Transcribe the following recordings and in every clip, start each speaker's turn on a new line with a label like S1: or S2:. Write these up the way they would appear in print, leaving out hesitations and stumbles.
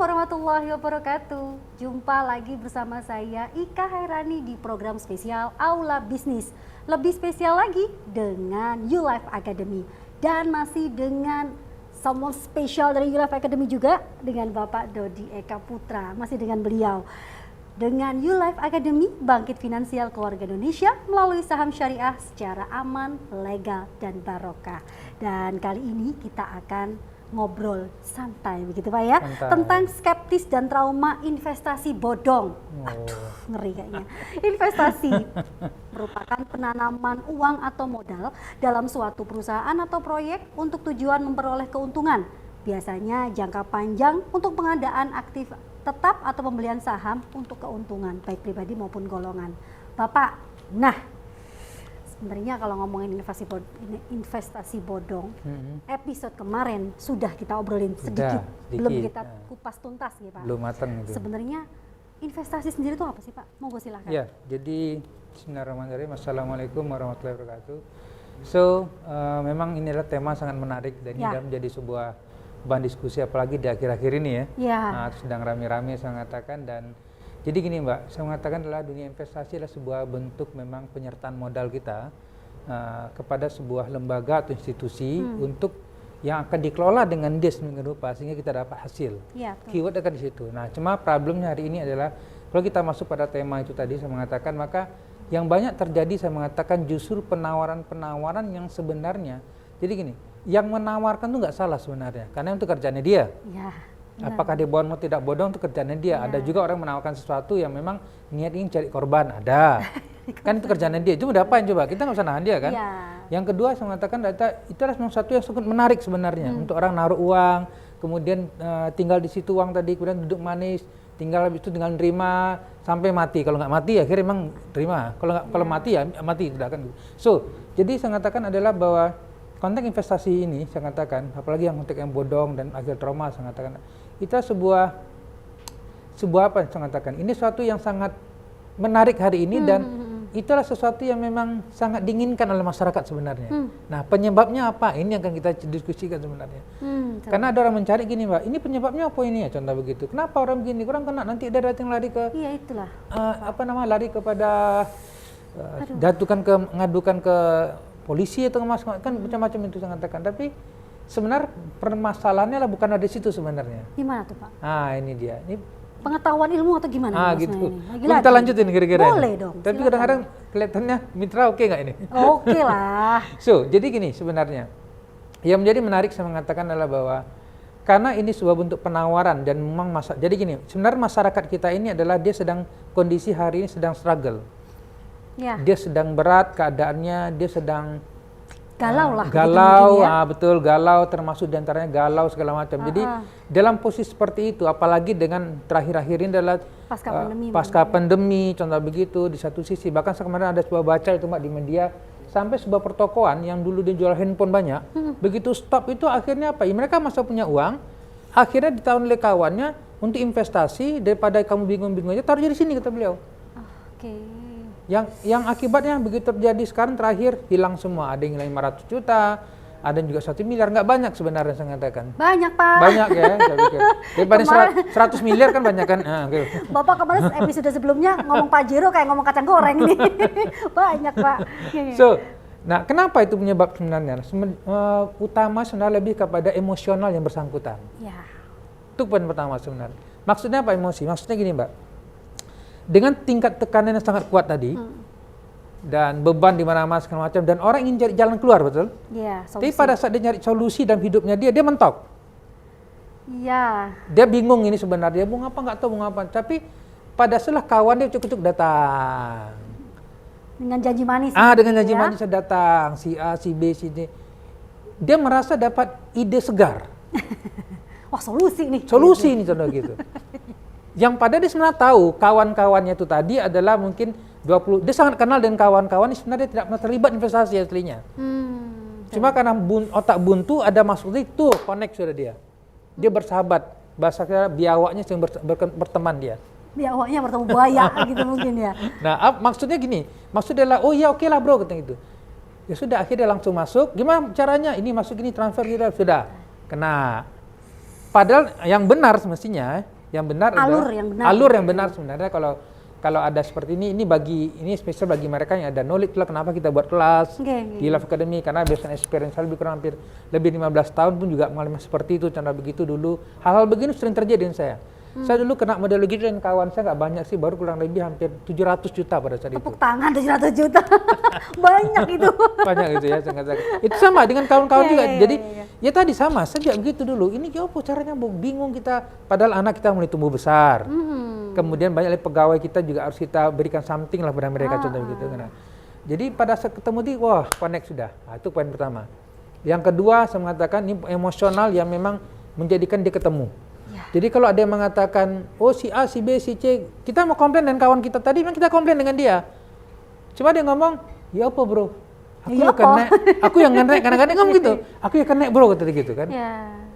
S1: warahmatullahi wabarakatuh. Jumpa lagi bersama saya Ika Hairani di program spesial Aula Bisnis. Lebih spesial lagi dengan YouLife Academy. Dan masih dengan someone spesial dari YouLife Academy juga, dengan Bapak Dodi Eka Putra. Masih dengan beliau. Dengan YouLife Academy, bangkit finansial keluarga Indonesia melalui saham syariah secara aman, legal, dan barokah. Dan kali ini kita akan ngobrol santai begitu Pak ya,
S2: santai.
S1: Tentang skeptis dan trauma investasi bodong. Aduh, ngeri kayaknya. Investasi merupakan penanaman uang atau modal dalam suatu perusahaan atau proyek untuk tujuan memperoleh keuntungan. Biasanya jangka panjang untuk pengadaan aktif tetap atau pembelian saham untuk keuntungan baik pribadi maupun golongan. Bapak, nah sebenarnya kalau ngomongin investasi bodong, episode kemarin sudah kita obrolin sedikit. Belum kita kupas tuntas ya Pak.
S2: Belum matang itu.
S1: Sebenarnya investasi sendiri itu apa sih Pak? Monggo silakan.
S2: Ya, jadi bismillahirrahmanirrahim. Assalamualaikum warahmatullahi wabarakatuh. So, memang ini adalah tema sangat menarik dan ini menjadi sebuah bahan diskusi apalagi di akhir-akhir ini ya. Nah, sedang rame-rame saya mengatakan. Dan jadi gini Mbak, saya mengatakan adalah dunia investasi adalah sebuah bentuk memang penyertaan modal kita kepada sebuah lembaga atau institusi untuk yang akan dikelola dengan dia sedemikian rupa sehingga kita dapat hasil. Keyword akan di situ. Nah, cuma problemnya hari ini adalah kalau kita masuk pada tema itu tadi saya mengatakan, maka yang banyak terjadi saya mengatakan justru penawaran-penawaran yang sebenarnya. Jadi gini, yang menawarkan itu nggak salah sebenarnya karena itu kerjanya dia. Apakah dia bodoh atau tidak bodoh itu kerjanya dia. Ada juga orang menawarkan sesuatu yang memang niat ingin cari korban, ada. Kan itu kerjanya dia. Cuma diapain coba? Kita nggak usah nahan dia kan. Yang kedua saya mengatakan itu adalah sesuatu yang sangat menarik sebenarnya untuk orang naruh uang, kemudian tinggal di situ uang tadi, kemudian duduk manis, tinggal habis itu tinggal nerima sampai mati. Kalau nggak mati akhirnya memang terima. Kalau mati ya mati tidak kan. So jadi saya mengatakan adalah bahwa konteks investasi ini saya katakan, apalagi yang konteks yang bodong dan akhir trauma saya katakan, itu sebuah apa yang saya katakan, ini sesuatu yang sangat menarik hari ini dan itulah sesuatu yang memang sangat diinginkan oleh masyarakat sebenarnya. Nah penyebabnya apa? Ini yang akan kita diskusikan sebenarnya. Karena ada orang mencari gini Mbak, ini penyebabnya apa ini ya, contoh begitu. Kenapa orang begini? Orang kena nanti dia datang lari ke, lari kepada ngadukan ke polisi atau kan macam-macam itu saya katakan. Tapi sebenarnya permasalahannya lah bukan ada di situ sebenarnya. Gimana tuh Pak? Ini dia. Ini
S1: pengetahuan ilmu atau gimana?
S2: Gitu. Kita lanjutin kira-kira.
S1: Boleh dong.
S2: Tapi kadang-kadang kelihatannya mitra oke nggak ini?
S1: Oke lah.
S2: So jadi gini sebenarnya. Yang menjadi menarik saya mengatakan adalah bahwa karena ini sebuah bentuk penawaran dan memang jadi gini, sebenarnya masyarakat kita ini adalah dia sedang kondisi hari ini sedang struggle. Dia sedang berat keadaannya, dia sedang
S1: galau lah.
S2: Galau, betul galau, termasuk diantaranya galau segala macam. Jadi dalam posisi seperti itu, apalagi dengan terakhir-akhir ini adalah pasca pandemi, contoh begitu di satu sisi. Bahkan kemarin ada sebuah baca itu Mbak di media, sampai sebuah pertokoan yang dulu dia jual handphone banyak, begitu stop itu akhirnya apa? Mereka masih punya uang, akhirnya ditawarin oleh kawannya untuk investasi, daripada kamu bingung-bingung aja, taruh di sini kata beliau. Yang akibatnya begitu terjadi sekarang terakhir hilang semua. Ada yang hilang 500 juta, ada yang juga 1 miliar. Nggak banyak sebenarnya saya katakan.
S1: Banyak Pak.
S2: Banyak ya, saya pikir. Daripada 100 miliar kan banyak kan.
S1: Bapak kemarin episode sebelumnya ngomong Pajero kayak ngomong kacang goreng ini. Banyak Pak.
S2: So, nah kenapa itu penyebab sebenarnya? Utama sebenarnya lebih kepada emosional yang bersangkutan. Itu poin pertama sebenarnya. Maksudnya apa emosi? Maksudnya gini Mbak. Dengan tingkat tekanan yang sangat kuat tadi dan beban di mana-mana segala macam dan orang ingin cari jalan keluar, betul? Tapi pada saat dia nyari solusi dalam hidupnya dia mentok. Dia bingung ini sebenarnya, nggak tahu apa. Tapi pada setelah kawan dia cukup datang
S1: dengan janji manis.
S2: Dengan janji manis datang si A, si B, si D. Dia merasa dapat ide segar.
S1: Wah solusi nih
S2: contoh gitu. Yang pada dia sebenarnya tahu kawan-kawannya itu tadi adalah mungkin 20, dia sangat kenal dengan kawan-kawan yang sebenarnya tidak pernah terlibat investasi aslinya. Cuma karena otak buntu ada maksudnya itu connect sudah dia. Dia bersahabat, bahasa biawaknya sedang berteman dia.
S1: Biawaknya bertemu buaya gitu mungkin ya.
S2: Nah maksudnya gini, maksudnya adalah oh iya oke lah bro kata gitu. Ya sudah akhirnya langsung masuk. Gimana caranya? Ini masuk ini transfer gitu sudah kena. Padahal yang benar semestinya Yang benar
S1: alur
S2: adalah
S1: yang benar.
S2: Alur yang benar sebenarnya kalau ada seperti ini spesial bagi mereka yang ada knowledge lah kenapa kita buat kelas di Life Academy, karena based on experience lebih kurang hampir lebih 15 tahun pun juga mengalami seperti itu, cara begitu dulu. Hal-hal begini sering terjadi dengan saya. Saya dulu kena model begitu dan kawan saya nggak banyak sih, baru kurang lebih hampir 700 juta pada saat itu.
S1: Tepuk tangan 700 juta. Banyak itu.
S2: Banyak itu ya, saya katakan. Itu sama dengan kawan-kawan juga. Jadi ya tadi sama, saya juga begitu dulu. Ini apa caranya, bingung kita. Padahal anak kita mulai tumbuh besar. Kemudian banyak pegawai kita juga harus kita berikan something lah pada mereka, contoh begitu. Jadi pada saat ketemu wah connect sudah. Nah, itu poin pertama. Yang kedua saya mengatakan ini emosional yang memang menjadikan dia ketemu. Jadi kalau ada yang mengatakan, oh si A, si B, si C, kita mau komplain dengan kawan kita tadi, memang kita komplain dengan dia. Cuma dia ngomong, ya apa bro? Aku yang kena, kadang-kadang ngomong gitu. Aku yang kena bro, kata gitu kan.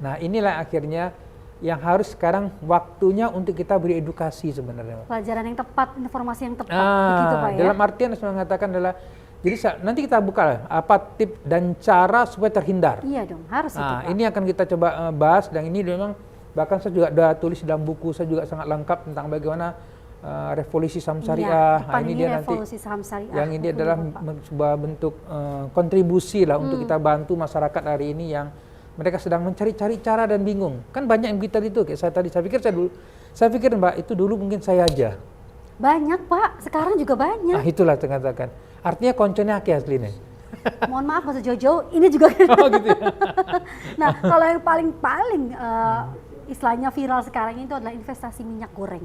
S2: Nah inilah akhirnya yang harus sekarang waktunya untuk kita beri edukasi sebenarnya.
S1: Pelajaran yang tepat, informasi yang tepat, begitu Pak ya.
S2: Dalam artian saya mengatakan adalah, jadi nanti kita buka apa tip dan cara supaya terhindar.
S1: Iya dong, harus itu Pak.
S2: Ini akan kita coba bahas, dan ini memang bahkan saya juga sudah tulis dalam buku saya juga sangat lengkap tentang bagaimana revolusi saham syariah.
S1: Ini dia nanti saham syariah.
S2: Yang ini adalah sebuah bentuk kontribusi lah untuk kita bantu masyarakat hari ini yang mereka sedang mencari-cari cara dan bingung. Kan banyak yang kita itu kayak saya tadi, saya pikir Mbak itu dulu mungkin saya aja.
S1: Banyak Pak, sekarang juga banyak.
S2: Nah itulah saya katakan. Artinya konconya aki aslinya.
S1: Mohon maaf Mas Jojo, ini juga.
S2: Oh gitu ya.
S1: Nah kalau yang paling istilahnya viral sekarang itu adalah investasi minyak goreng.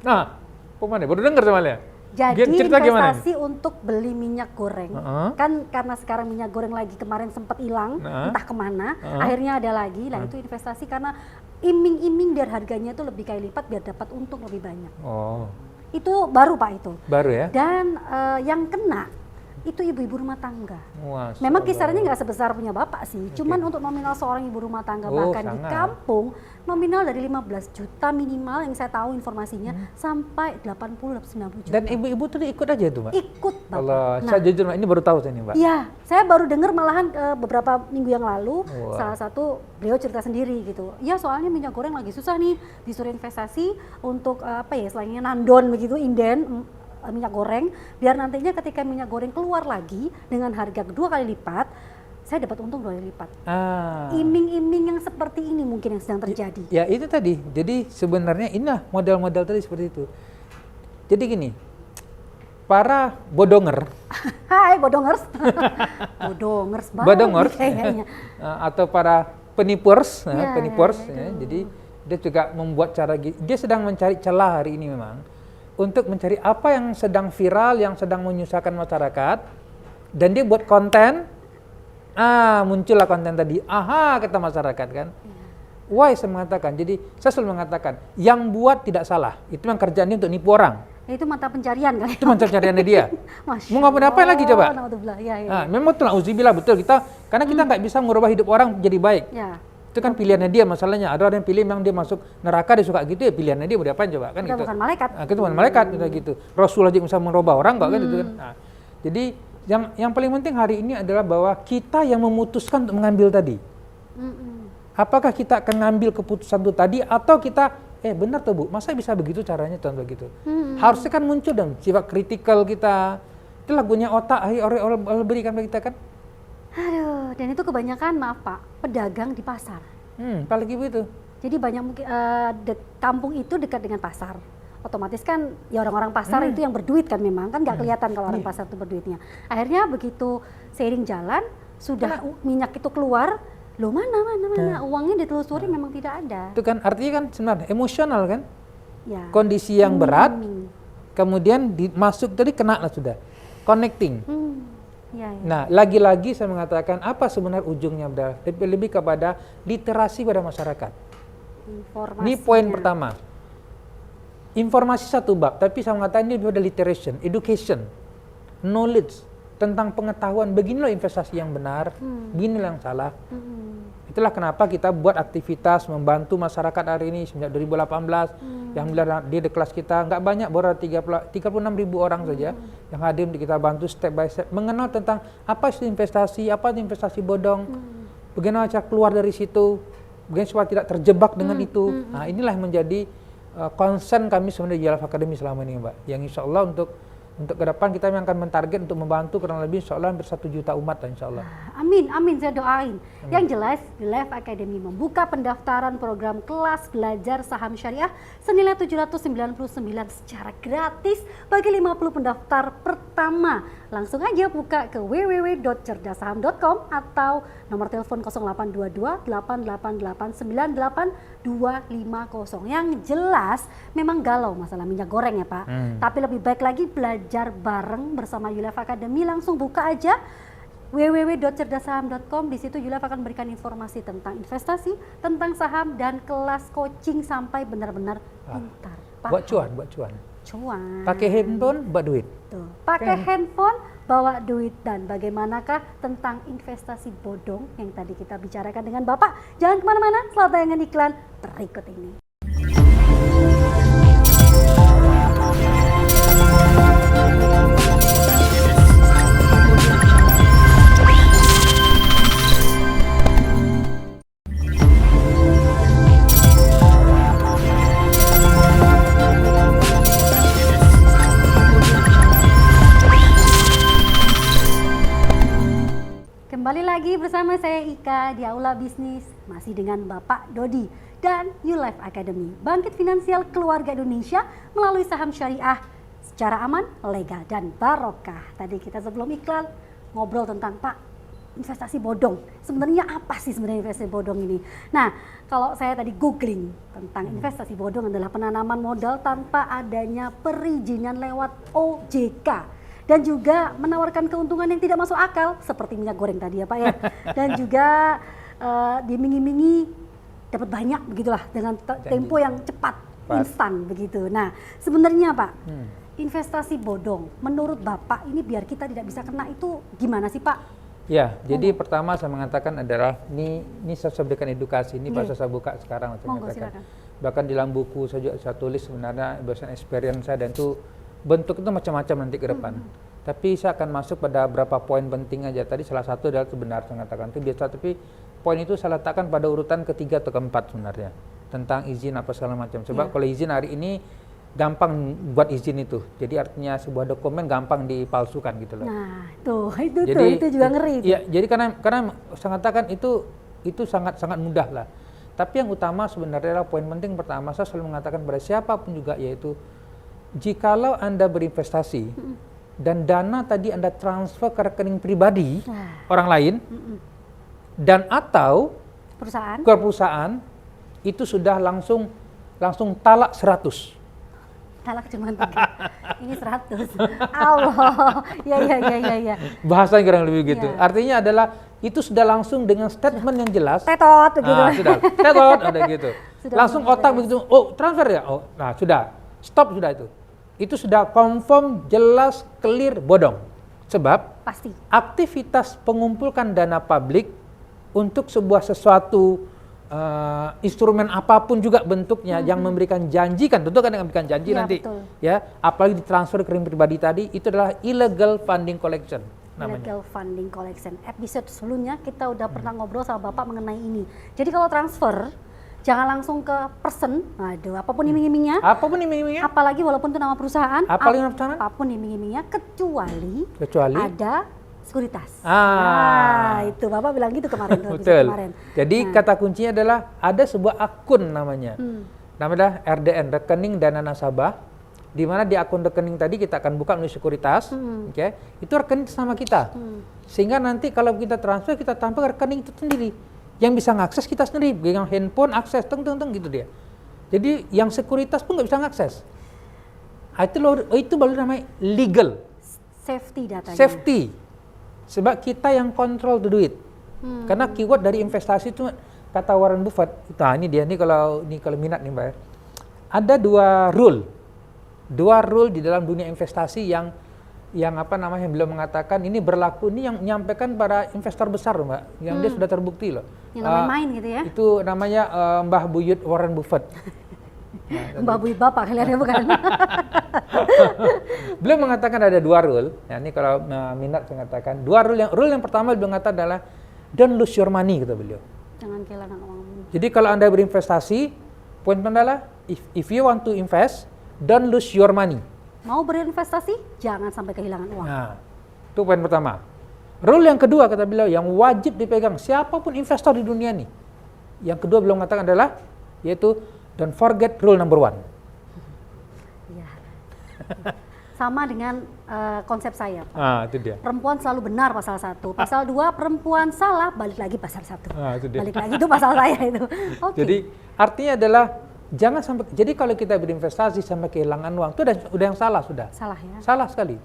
S2: Nah, kemana? Baru dengar soalnya.
S1: Jadi investasi untuk beli minyak goreng, kan karena sekarang minyak goreng lagi kemarin sempat hilang, entah kemana, akhirnya ada lagi. Lah itu investasi karena iming-iming biar harganya itu lebih kali lipat biar dapat untung lebih banyak.
S2: Oh.
S1: Itu baru Pak itu.
S2: Baru ya.
S1: Dan yang kena itu ibu-ibu rumah tangga. Memang kisarannya nggak sebesar punya bapak sih, cuman untuk nominal seorang ibu rumah tangga bahkan di kampung nominal dari 15 juta minimal yang saya tahu informasinya sampai 80-90 juta.
S2: Dan ibu-ibu tuh ikut aja itu Mbak?
S1: Ikut Bapak.
S2: Allah, saya jujur ini baru tahu saya nih Mbak.
S1: Iya, saya baru dengar malahan beberapa minggu yang lalu salah satu beliau cerita sendiri gitu. Ya soalnya minyak goreng lagi susah nih, disuruh investasi untuk selainnya nandon begitu, inden minyak goreng, biar nantinya ketika minyak goreng keluar lagi dengan harga 2 kali lipat, saya dapat untung 2 kali lipat. Iming-iming yang seperti ini mungkin yang sedang terjadi.
S2: Ya itu tadi, jadi sebenarnya inilah model-model tadi seperti itu. Jadi gini, para bodonger.
S1: Hai bodongers.
S2: Bodongers kayaknya. Atau para penipers, jadi dia juga membuat cara, dia sedang mencari celah hari ini memang untuk mencari apa yang sedang viral, yang sedang menyusahkan masyarakat, dan dia buat konten, muncullah konten tadi, kata masyarakat kan. Why saya mengatakan, jadi saya selalu mengatakan, yang buat tidak salah, itu yang kerjaannya untuk nipu orang.
S1: Itu mata pencarian kan?
S2: Itu mata pencariannya dia. Mau ngapain lagi coba? Memang betul, uzubillah betul kita, karena kita nggak bisa merubah hidup orang jadi baik. Itu kan pilihannya dia, masalahnya ada orang yang pilih memang dia masuk neraka, dia suka gitu ya, pilihannya dia mau diapain coba kan.
S1: Kita bukan malaikat.
S2: Kita bukan malaikat gitu. Rasul aja bisa merubah orang kok kan gitu kan. Jadi yang paling penting hari ini adalah bahwa kita yang memutuskan untuk mengambil tadi. Apakah kita akan ngambil keputusan itu tadi atau kita benar tuh Bu, masa bisa begitu caranya contoh gitu. Harusnya kan muncul dong sifat kritikal kita. Itu lagunya otak orang berikan bagi kita kan.
S1: Aduh, dan itu kebanyakan maaf Pak, pedagang di pasar.
S2: Apalagi begitu.
S1: Jadi banyak mungkin kampung itu dekat dengan pasar. Otomatis kan ya orang-orang pasar itu yang berduit kan memang kan nggak kelihatan kalau orang pasar itu berduitnya. Akhirnya begitu seiring jalan sudah minyak itu keluar, loh mana uangnya ditelusuri memang tidak ada. Itu
S2: kan artinya kan sebenarnya emosional kan. Ya. Kondisi yang berat, kemudian masuk tadi kena lah sudah. Connecting. Nah, lagi-lagi saya mengatakan apa sebenarnya ujungnya lebih kepada literasi pada masyarakat. Ini poin pertama. Informasi satu bab, tapi saya mengatakan ini pada literation, education, knowledge tentang pengetahuan. Beginilah investasi yang benar, beginilah yang salah. Itulah kenapa kita buat aktivitas membantu masyarakat hari ini sejak 2018. Yang di kelas kita nggak banyak, baru 36.000 orang saja yang hadir, kita bantu step by step mengenal tentang apa itu investasi bodong, bagaimana cara keluar dari situ, bagaimana supaya tidak terjebak dengan itu. Nah inilah yang menjadi concern kami sebenarnya di Life Academy selama ini, Mbak. Yang insya Allah untuk ke depan kita akan mentarget untuk membantu kurang lebih insya Allah hampir 1 juta umat lah insya Allah.
S1: Amin, amin, saya doain. Yang jelas, The Life Academy membuka pendaftaran program kelas belajar saham syariah senilai 799 secara gratis bagi 50 pendaftar pertama. Langsung aja buka ke www.cerdasaham.com atau nomor telepon 0822 888 98250. Yang jelas memang galau masalah minyak goreng ya Pak. Tapi lebih baik lagi belajar bareng bersama Life Academy. Langsung buka aja www.cerdasaham.com. Di situ Life akan berikan informasi tentang investasi, tentang saham dan kelas coaching sampai benar-benar pintar.
S2: Buat cuan.
S1: Cuan.
S2: Pakai handphone buat duit.
S1: Tuh, pakai handphone bawa duit. Dan bagaimanakah tentang investasi bodong yang tadi kita bicarakan dengan Bapak? Jangan kemana-mana, setelah tayangan iklan berikut ini. Kembali lagi bersama saya Ika di Aula Bisnis, masih dengan Bapak Dodi dan Life Academy. Bangkit finansial keluarga Indonesia melalui saham syariah secara aman, legal, dan barokah. Tadi kita sebelum iklan ngobrol tentang Pak, investasi bodong. Sebenarnya apa sih sebenarnya investasi bodong ini? Nah, kalau saya tadi googling tentang investasi bodong adalah penanaman modal tanpa adanya perizinan lewat OJK. Dan juga menawarkan keuntungan yang tidak masuk akal seperti minyak goreng tadi ya Pak ya. Dan juga diiming-imingi dapat banyak begitulah dengan tempo yang cepat, instan begitu. Nah sebenarnya Pak, investasi bodong menurut Bapak ini biar kita tidak bisa kena itu gimana sih Pak?
S2: Ya, jadi pertama saya mengatakan adalah ini saya berikan edukasi, ini pas saya buka sekarang saya mengatakan. Bahkan di dalam buku saya tulis sebenarnya berdasarkan experience saya dan itu bentuk itu macam-macam nanti ke depan. Tapi saya akan masuk pada beberapa poin penting aja. Tadi salah satu adalah sebenarnya saya katakan itu biasa, tapi poin itu saya letakkan pada urutan ketiga atau keempat sebenarnya. Tentang izin apa segala macam. Sebab kalau izin hari ini gampang buat izin itu. Jadi artinya sebuah dokumen gampang dipalsukan gitu loh. Nah, itu juga ngeri. Iya, jadi karena saya katakan itu sangat mudah lah. Tapi yang utama sebenarnya adalah poin penting pertama saya selalu mengatakan pada siapapun juga yaitu jikalau Anda berinvestasi dan dana tadi Anda transfer ke rekening pribadi orang lain dan atau perusahaan itu sudah langsung talak 100.
S1: Talak cuma 3. Ini 100. Allah. Ya.
S2: Bahasanya kurang lebih gitu. Artinya adalah itu sudah langsung dengan statement yang jelas.
S1: Tetot gitu.
S2: Tetot ada gitu. Langsung otak begitu. Oh, transfer ya. Oh, nah sudah. Stop sudah itu. Itu sudah confirm, jelas, clear, bodong. Sebab pasti aktivitas pengumpulkan dana publik untuk sesuatu instrumen apapun juga bentuknya yang memberikan janji kan, tentu kan yang memberikan janji nanti. Betul. Ya, apalagi ditransfer ke rekening pribadi tadi itu adalah illegal funding collection. Illegal funding collection. Episode sebelumnya kita udah pernah ngobrol sama Bapak mengenai ini. Jadi kalau transfer jangan langsung ke person, apapun iming-imingnya. Apalagi walaupun itu nama perusahaan. Apapun iming-imingnya kecuali ada sekuritas. Itu Bapak bilang gitu kemarin. Betul. Jadi kata kuncinya adalah ada sebuah akun namanya. Namanya RDN, rekening dana nasabah. Di mana di akun rekening tadi kita akan buka melalui sekuritas. Itu rekening sama kita. Sehingga nanti kalau kita transfer kita tampil rekening itu sendiri. Yang bisa ngakses kita sendiri, pegang handphone, akses, gitu dia. Jadi yang sekuritas pun nggak bisa ngakses. Itu baru namanya legal.
S1: Safety datanya.
S2: Safety. Sebab kita yang kontrol duit. Karena keyword dari investasi itu kata Warren Buffett. Nah ini dia, kalau minat nih Mbak ya. Ada dua rule di dalam dunia investasi yang beliau mengatakan ini berlaku, ini yang menyampaikan para investor besar loh Mbak, yang dia sudah terbukti loh.
S1: Yang namanya main gitu ya?
S2: Itu namanya Mbah Buyut Warren Buffett.
S1: Mbah Buyut Bapak kalian ya bukan?
S2: Beliau mengatakan ada dua rule, ya ini kalau minat saya katakan, rule yang pertama beliau mengatakan adalah don't lose your money kata beliau.
S1: Jangan kehilangan uangmu.
S2: Jadi kalau Anda berinvestasi, poin adalah if you want to invest, don't lose your money.
S1: Mau berinvestasi, jangan sampai kehilangan uang.
S2: Nah, itu poin pertama. Rule yang kedua kata beliau yang wajib dipegang siapapun investor di dunia nih. Yang kedua beliau mengatakan adalah yaitu don't forget rule number 1.
S1: Ya. Sama dengan konsep saya, Pak.
S2: Itu dia.
S1: Perempuan selalu benar pasal 1. Pasal 2 perempuan salah, balik lagi pasal 1.
S2: Itu dia.
S1: Balik lagi itu pasal saya itu. Okay.
S2: Jadi artinya adalah jangan sampai, jadi kalau kita berinvestasi sampai kehilangan uang itu udah yang salah sudah.
S1: Salah ya.
S2: Salah sekali.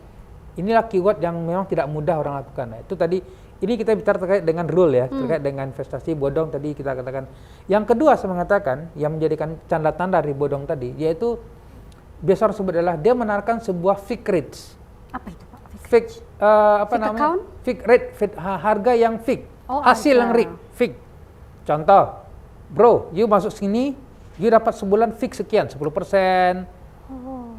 S2: Inilah keyword yang memang tidak mudah orang lakukan. Nah, itu tadi ini kita bicara terkait dengan rule ya, terkait dengan investasi bodong tadi kita katakan. Yang kedua saya mengatakan yang menjadikan tanda-tanda dari bodong tadi yaitu biasa orang sebut adalah dia menawarkan sebuah fixed rates.
S1: Apa itu, Pak?
S2: Fixed
S1: account?
S2: Fixed rate, harga yang fix. Hasil yang fix. Contoh, bro, you masuk sini, you dapat sebulan fix sekian, 10%.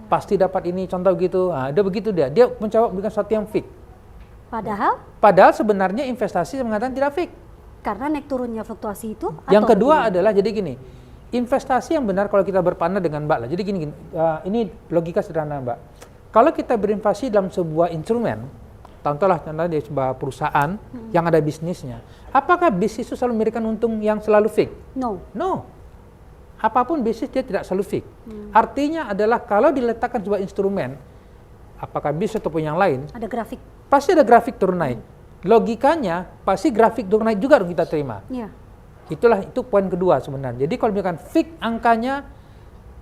S2: Pasti dapat ini, contoh gitu. Dia begitu dia mencoba bukan sesuatu yang fix. Padahal sebenarnya investasi mengatakan tidak fix.
S1: Karena naik turunnya fluktuasi itu.
S2: Yang kedua adalah jadi gini, investasi yang benar kalau kita berpandang dengan Mbak lah. Jadi gini, ini logika sederhana Mbak. Kalau kita berinvestasi dalam sebuah instrumen, contohnya di sebuah perusahaan yang ada bisnisnya, apakah bisnis itu selalu memberikan untung yang selalu fix? No. Apapun bisnis dia tidak selalu fix. Artinya adalah kalau diletakkan sebuah instrumen, apakah bisnis ataupun yang lain,
S1: ada grafik. Pasti
S2: ada grafik turun naik. Logikanya pasti grafik turun naik juga dong kita terima.
S1: Iya.
S2: Itu poin kedua sebenarnya. Jadi kalau misalkan fix angkanya,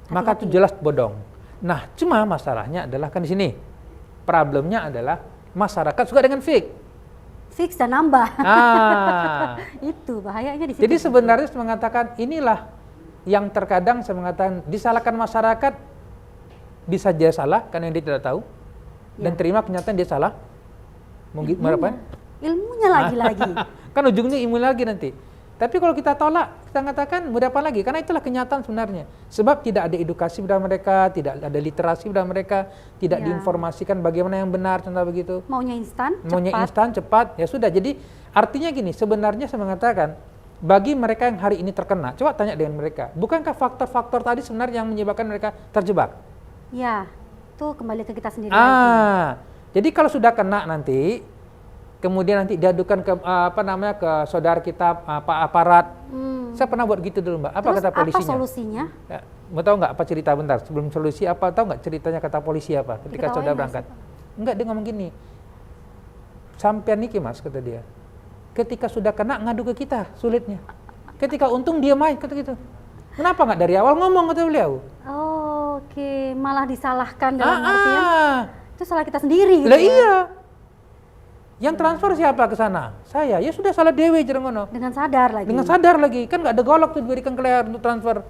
S2: maka itu jelas bodong. Nah, cuma masalahnya adalah kan di sini. Problemnya adalah masyarakat suka dengan fix.
S1: Fix dan nambah. Itu bahayanya di situ.
S2: Jadi sebenarnya saya mengatakan inilah yang terkadang saya mengatakan disalahkan masyarakat bisa dia salah karena dia tidak tahu dan terima kenyataan dia salah. Mungkin
S1: ilmunya lagi-lagi.
S2: Kan ujungnya ilmu lagi nanti. Tapi kalau kita tolak, kita katakan mau apa lagi? Karena itulah kenyataan sebenarnya. Sebab tidak ada edukasi pada mereka, tidak ada literasi pada mereka, tidak diinformasikan bagaimana yang benar, contoh begitu.
S1: Maunya
S2: instan, cepat. Ya sudah. Jadi artinya gini, sebenarnya saya mengatakan bagi mereka yang hari ini terkena, coba tanya dengan mereka, bukankah faktor-faktor tadi sebenarnya yang menyebabkan mereka terjebak?
S1: Ya, itu kembali ke kita sendiri lagi.
S2: Jadi kalau sudah kena nanti, kemudian nanti diadukan ke ke saudara kita aparat. Saya pernah buat gitu dulu Mbak. Kata polisinya?
S1: Apa solusinya?
S2: Ya, mau tahu nggak apa cerita bentar sebelum solusi apa tahu nggak ceritanya kata polisi apa ketika saudara berangkat? Enggak, dia ngomong gini. Sampean niki Mas kata dia. Ketika sudah kena ngadu ke kita sulitnya. Ketika untung dia main kata gitu. Kenapa nggak dari awal ngomong kata beliau?
S1: Oke, malah disalahkan dalam artian itu salah kita sendiri.
S2: Lah iya. Yang transfer siapa ke sana? Saya. Ya sudah salah dewe jerengono.
S1: Dengan sadar
S2: lagi. Kan nggak ada golok tuh diberikan ke leher untuk transfer.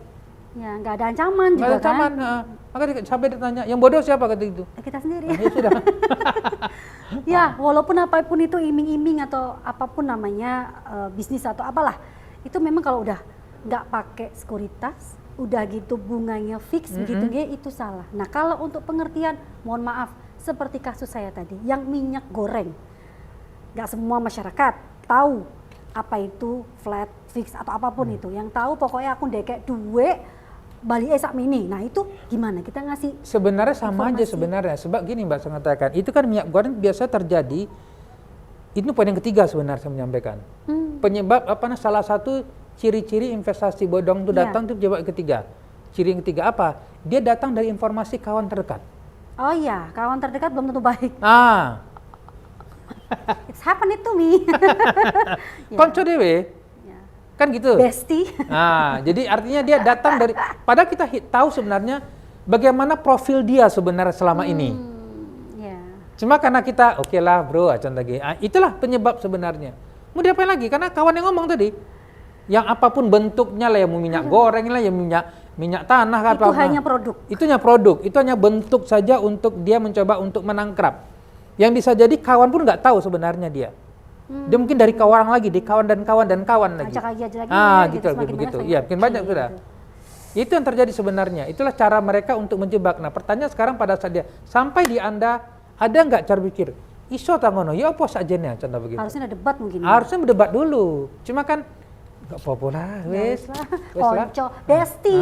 S1: Ya, nggak ada ancaman juga
S2: ada ancaman, kan. Maka sampai ditanya, yang bodoh siapa kata itu?
S1: Kita sendiri.
S2: Ya sudah.
S1: Ya, walaupun apapun itu iming-iming atau apapun namanya bisnis atau apalah, itu memang kalau udah nggak pakai sekuritas, udah gitu bunganya fix begitu itu salah. Nah, kalau untuk pengertian, mohon maaf, seperti kasus saya tadi, yang minyak goreng. Nggak semua masyarakat tahu apa itu flat, fix atau apapun itu. Yang tahu pokoknya aku ndekek duit Bali sak mini. Nah itu gimana kita ngasih?
S2: Sebenarnya sama aja sebenarnya. Sebab gini Mbak saya katakan, itu kan minyak goreng biasa terjadi. Itu poin yang ketiga sebenarnya saya menyampaikan. Penyebab salah satu ciri-ciri investasi bodong itu datang itu penyebab ketiga. Ciri yang ketiga apa? Dia datang dari informasi kawan terdekat.
S1: Oh iya, kawan terdekat belum tentu baik. It's happened to me.
S2: Konco dewe. Kan gitu.
S1: Bestie.
S2: Jadi artinya dia datang dari, padahal kita tahu sebenarnya bagaimana profil dia sebenarnya selama ini. Cuma karena kita, oke lah bro, acan lagi. Itulah penyebab sebenarnya. Mau diapain lagi? Karena kawan yang ngomong tadi, yang apapun bentuknya lah, yang minyak goreng lah, yang minyak tanah.
S1: Itu hanya produk.
S2: Itu hanya produk. Itu hanya bentuk saja untuk dia mencoba untuk menangkrap. Yang bisa jadi kawan pun nggak tahu sebenarnya dia. Dia mungkin dari kawan lagi, di kawan dan kawan lagi.
S1: Ajak lagi
S2: gitu begitu. Iya, mungkin banyak sudah. Itu yang terjadi sebenarnya. Itulah cara mereka untuk menjebak. Nah, pertanyaan sekarang pada saat dia sampai di Anda, ada nggak cara pikir? Iso tangono, ya apa sajanya contoh begitu.
S1: Harusnya ada debat mungkin.
S2: Harusnya berdebat dulu. Cuma kan Gak apa-apa lah,
S1: wes lah. Konco, besti.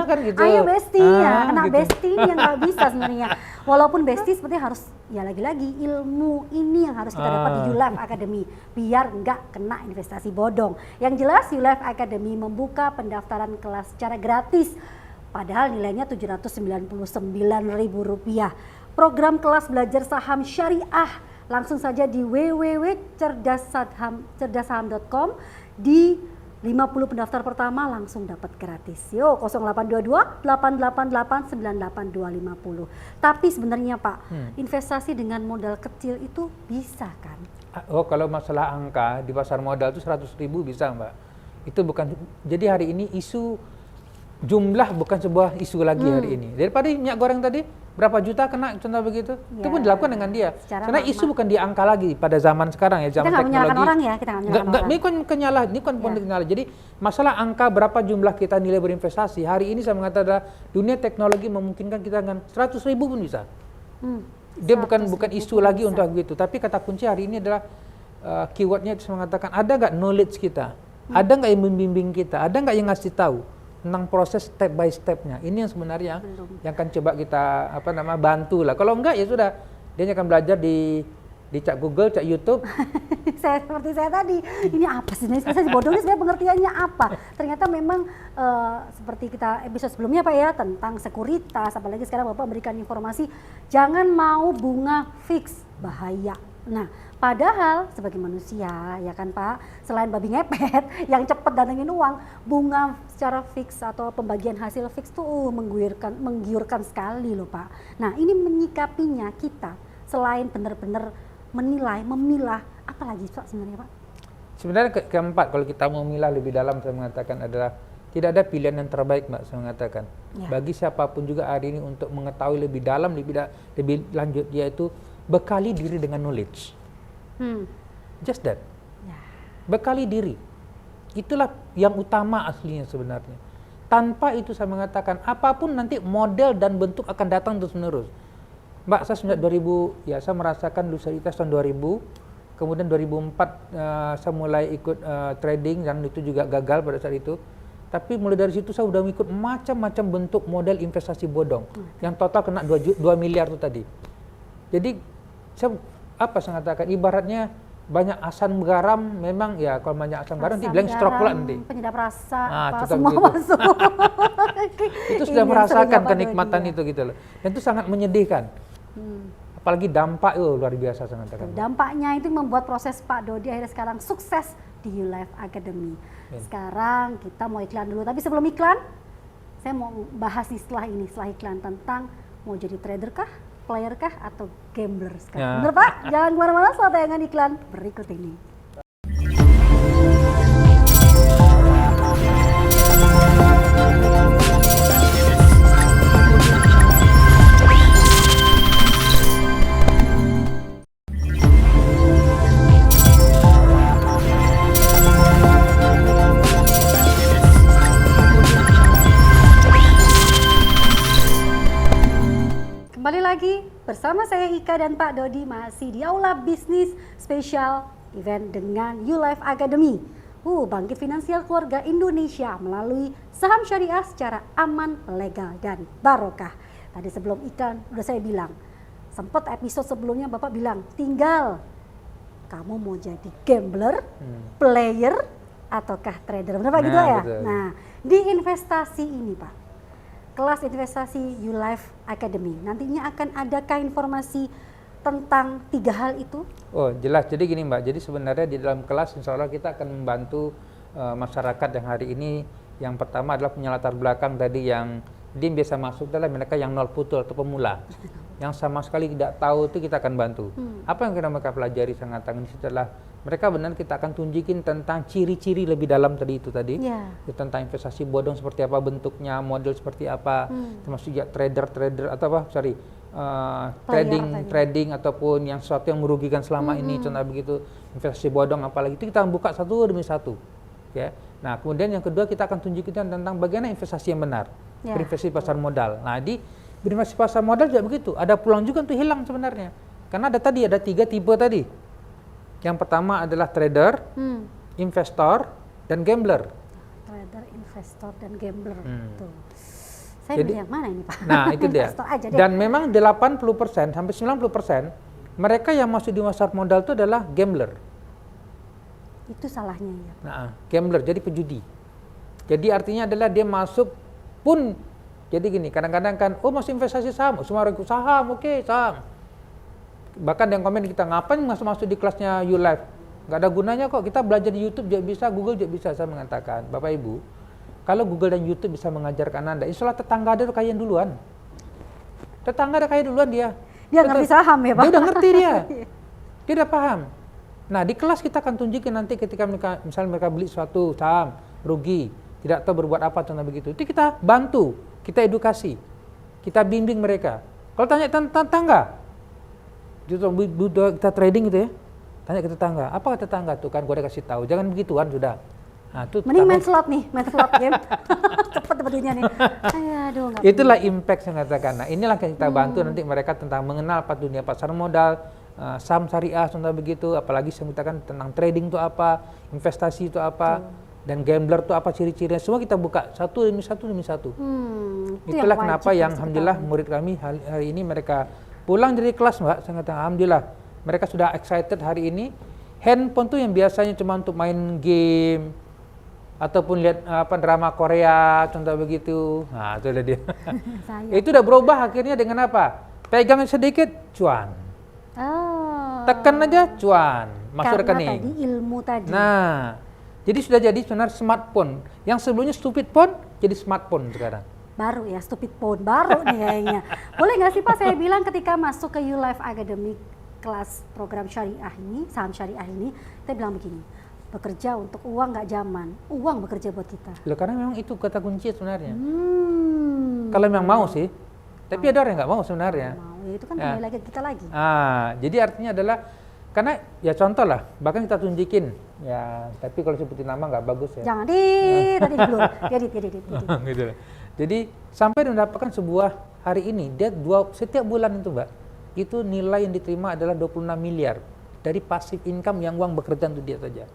S2: Kan gitu.
S1: Ayo besti ya, kena
S2: gitu.
S1: besti ini yang nggak bisa sebenarnya. Walaupun besti seperti harus, ya lagi-lagi ilmu ini yang harus kita dapat di YouLife Academy biar nggak kena investasi bodong. Yang jelas YouLife Academy membuka pendaftaran kelas secara gratis, padahal nilainya Rp799.000. Program kelas belajar saham syariah langsung saja di www.cerdassaham.com. Di 50 pendaftar pertama langsung dapat gratis. Yo 0822 888 98250. Tapi sebenarnya Pak, investasi dengan modal kecil itu bisa kan?
S2: Oh, kalau masalah angka di pasar modal itu 100.000 bisa, Mbak. Itu bukan, jadi hari ini isu jumlah bukan sebuah isu lagi hari ini. Daripada minyak goreng tadi berapa juta kena contoh begitu, itu pun dilakukan dengan dia. Karena isu bukan di angka lagi pada zaman sekarang ya, zaman
S1: kita
S2: teknologi.
S1: Orang ya, kita
S2: ini kan kenyalah, ini kan penyalah. Jadi masalah angka berapa jumlah kita nilai berinvestasi hari ini saya mengatakan adalah dunia teknologi memungkinkan kita dengan 100.000 pun bisa. Dia bukan isu lagi untuk begitu, tapi kata kunci hari ini adalah keywordnya itu mengatakan ada nggak knowledge kita, ada nggak yang membimbing kita, ada nggak yang ngasih tahu tentang proses step by stepnya. Ini yang sebenarnya yang akan coba kita bantu lah. Kalau enggak ya sudah, dia akan belajar di cak Google, cak YouTube.
S1: Seperti saya tadi, ini apa sih investasi bodong ini sebenarnya pengertiannya apa? Ternyata memang seperti kita episode sebelumnya Pak ya, tentang sekuritas, apalagi sekarang Bapak memberikan informasi jangan mau bunga fix, bahaya. Nah, padahal sebagai manusia ya kan Pak, selain babi ngepet yang cepat datengin uang, bunga secara fix atau pembagian hasil fix tuh menggiurkan sekali loh Pak. Nah, ini menyikapinya kita selain benar-benar menilai, memilah, apalagi Pak sebenarnya Pak?
S2: Sebenarnya keempat, kalau kita mau memilah lebih dalam saya mengatakan adalah tidak ada pilihan yang terbaik Mbak, saya mengatakan. Bagi siapapun juga hari ini untuk mengetahui lebih dalam, lebih lanjut, yaitu bekali diri dengan knowledge. Just that. Bekali diri. Itulah yang utama aslinya sebenarnya. Tanpa itu saya mengatakan apapun nanti model dan bentuk akan datang terus menerus. Mbak, saya sejak 2000 ya saya merasakan lusaritas tahun 2000. Kemudian 2004 saya mulai ikut trading dan itu juga gagal pada saat itu. Tapi mulai dari situ saya udah ikut macam-macam bentuk model investasi bodong yang total kena 2 miliar itu tadi. Jadi saya mengatakan ibaratnya banyak asam garam, memang ya kalau banyak asam garam nanti blank stroke pula nanti.
S1: Penyedap rasa
S2: semua masuk. Itu sudah merasakan kenikmatan itu gitu loh. Dan itu sangat menyedihkan. Apalagi dampak luar biasa saya mengatakan.
S1: Dampaknya itu membuat proses Pak Dodi akhirnya sekarang sukses di YouLife Academy. Sekarang kita mau iklan dulu, tapi sebelum iklan saya mau bahas setelah iklan tentang mau jadi trader kah, player kah, atau gambler sekarang. Bener Pak? Jangan kemana-mana setelah tayangan iklan berikut ini. Kembali lagi bersama saya Ika dan Pak Dodi masih di Aula Bisnis Spesial Event dengan YouLife Academy. Bangkit finansial keluarga Indonesia melalui saham syariah secara aman, legal, dan barokah. Tadi sebelum iklan udah saya bilang, sempat episode sebelumnya Bapak bilang, tinggal kamu mau jadi gambler, player, ataukah trader. Benar Pak gitu ya?
S2: Betul.
S1: Nah, di investasi ini Pak, kelas investasi YouLife Academy, nantinya akan adakah informasi tentang 3 hal itu?
S2: Oh jelas, jadi gini Mbak, jadi sebenarnya di dalam kelas insya Allah kita akan membantu masyarakat yang hari ini. Yang pertama adalah punya latar belakang tadi yang dia biasa masuk adalah mereka yang nol putul atau pemula. Yang sama sekali tidak tahu itu kita akan bantu. Apa yang mereka pelajari sangat tangan setelah mereka benar kita akan tunjukin tentang ciri-ciri lebih dalam tadi itu tadi. Tentang investasi bodong seperti apa bentuknya, model seperti apa, termasuk ya trader atau trading ataupun yang sesuatu yang merugikan selama ini, contoh begitu, investasi bodong apalagi itu kita buka satu demi satu. Ya. Nah, kemudian yang kedua kita akan tunjukkan tentang bagaimana investasi yang benar, berinvestasi pasar modal. Nah, di berinvestasi pasar modal juga begitu, ada peluang juga untuk hilang sebenarnya. Karena ada 3 tipe tadi. Yang pertama adalah trader, investor, dan gambler.
S1: Trader, investor, dan gambler. Tuh. Saya
S2: Jadi,
S1: pilih yang mana ini Pak?
S2: Nah itu dia.
S1: Aja deh.
S2: Dan memang 80% sampai 90% mereka yang masuk di pasar modal itu adalah gambler.
S1: Itu salahnya ya.
S2: Nah, gambler jadi pejudi. Jadi artinya adalah dia masuk pun jadi gini, kadang-kadang kan masuk investasi saham, semua orang ikut saham, oke, saham. Bahkan yang komen kita ngapain masuk di kelasnya YouLife? Nggak ada gunanya kok, kita belajar di YouTube juga bisa, Google juga bisa. Saya mengatakan, Bapak Ibu, kalau Google dan YouTube bisa mengajarkan Anda, insya Allah tetangga Anda udah kaya duluan. Tetangga udah kaya duluan dia.
S1: Dia ngerti saham ya Pak?
S2: Dia udah ngerti dia. Dia udah paham. Nah di kelas kita akan tunjukin nanti ketika misalnya mereka beli suatu saham, rugi, tidak tahu berbuat apa tentang begitu. Itu kita bantu, kita edukasi, kita bimbing mereka. Kalau tanya tentang tetangga, kita trading gitu ya, tanya ke tetangga, apa kata tetangga tuh kan gue udah kasih tahu, jangan begituan sudah. Nah,
S1: mending main slot nih, main slot game. Cepet betulnya nih. Aduh,
S2: itulah impact saya katakan. Nah, inilah yang kita bantu nanti mereka tentang mengenal dunia pasar modal, saham syariah contoh begitu, apalagi saya katakan tentang trading itu apa, investasi itu apa, dan gambler itu apa ciri-cirinya, semua kita buka satu demi satu. Itulah kenapa yang alhamdulillah murid kami hari ini mereka pulang dari kelas Mbak, saya katakan alhamdulillah mereka sudah excited hari ini. Handphone tuh yang biasanya cuma untuk main game ataupun lihat drama Korea contoh begitu, nah itu udah dia. Itu udah berubah akhirnya dengan apa? Pegang sedikit cuan, tekan aja cuan, masuk rekening.
S1: Tadi ilmu tadi.
S2: Nah, jadi sudah jadi sebenarnya smartphone. Yang sebelumnya stupid phone jadi smartphone sekarang.
S1: Baru ya, stupid phone baru nih kayaknya. Boleh nggak sih Pak saya bilang ketika masuk ke YouLife Academy kelas program syariah ini, saham syariah ini, kita bilang begini. Bekerja untuk uang nggak zaman, uang bekerja buat kita.
S2: Loh, karena memang itu kata kunci sebenarnya. Kalau memang mau sih, tapi ada orang yang nggak mau sebenarnya.
S1: Mau, ya itu kan kembali lagi kita lagi.
S2: Jadi artinya adalah karena ya contoh lah, bahkan kita tunjukin ya, tapi kalau sebutin nama nggak bagus ya.
S1: Jangan tadi dulu,
S2: gitu. Jadi sampai mendapatkan sebuah hari ini dia setiap bulan itu Mbak, itu nilai yang diterima adalah 26 miliar dari passive income yang uang bekerja untuk dia saja.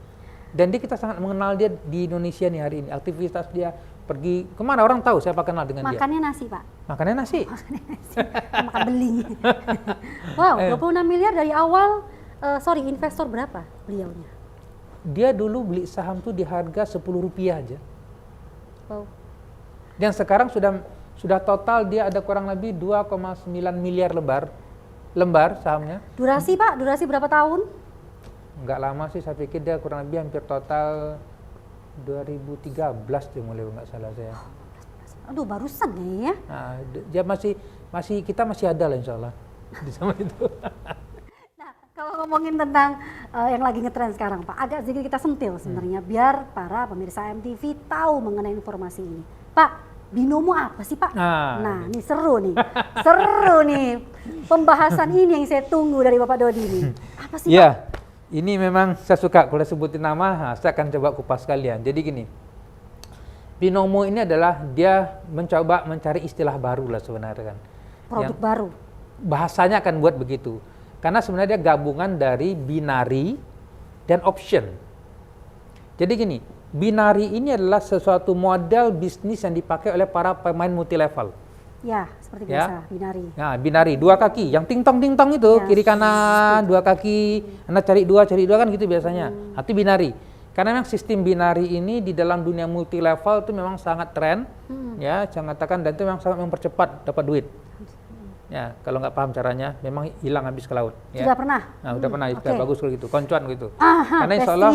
S2: Dan kita sangat mengenal dia di Indonesia nih hari ini. Aktivitas dia pergi kemana orang tahu siapa kenal dengan dia.
S1: Makannya nasi Pak.
S2: Makannya nasi.
S1: Makan beling. Wow, 26 miliar dari awal. Investor berapa beliaunya?
S2: Dia dulu beli saham tuh di harga 10 rupiah aja.
S1: Wow.
S2: Dan sekarang sudah total dia ada kurang lebih 2,9 miliar lembar sahamnya.
S1: Durasi Pak, durasi berapa tahun?
S2: Enggak lama sih, saya pikir dia kurang lebih hampir total 2013 dia mulai, enggak salah saya.
S1: Aduh, barusan ya.
S2: Nah, dia kita masih ada lah insya Allah di sama itu.
S1: Nah, kalau ngomongin tentang yang lagi ngetren sekarang Pak, agak sedikit kita sentil sebenarnya biar para pemirsa MTV tahu mengenai informasi ini. Pak, binomo apa sih Pak? Nah, ini seru nih. Seru nih. Pembahasan ini yang saya tunggu dari Bapak Dodi ini. Apa sih Pak?
S2: Ini memang saya suka kalau sebutin nama, saya akan coba kupas kalian. Jadi gini, binomo ini adalah dia mencoba mencari istilah baru lah sebenarnya kan.
S1: Produk baru.
S2: Bahasanya akan buat begitu. Karena sebenarnya dia gabungan dari binary dan option. Jadi gini, binary ini adalah sesuatu model bisnis yang dipakai oleh para pemain multi level.
S1: Ya, seperti biasa, binary.
S2: Nah, binary, dua kaki, yang ting-tong itu, kiri kanan, dua kaki, Anda cari dua kan gitu biasanya. Itu binary. Karena memang sistem binary ini di dalam dunia multi level itu memang sangat tren, ya, saya katakan, dan itu memang sangat mempercepat dapat duit. Ya, kalau nggak paham caranya, memang hilang habis ke laut. Ya.
S1: Sudah pernah?
S2: Nah, udah pernah, sudah bagus kalau gitu, koncuan gitu. Karena insya Allah,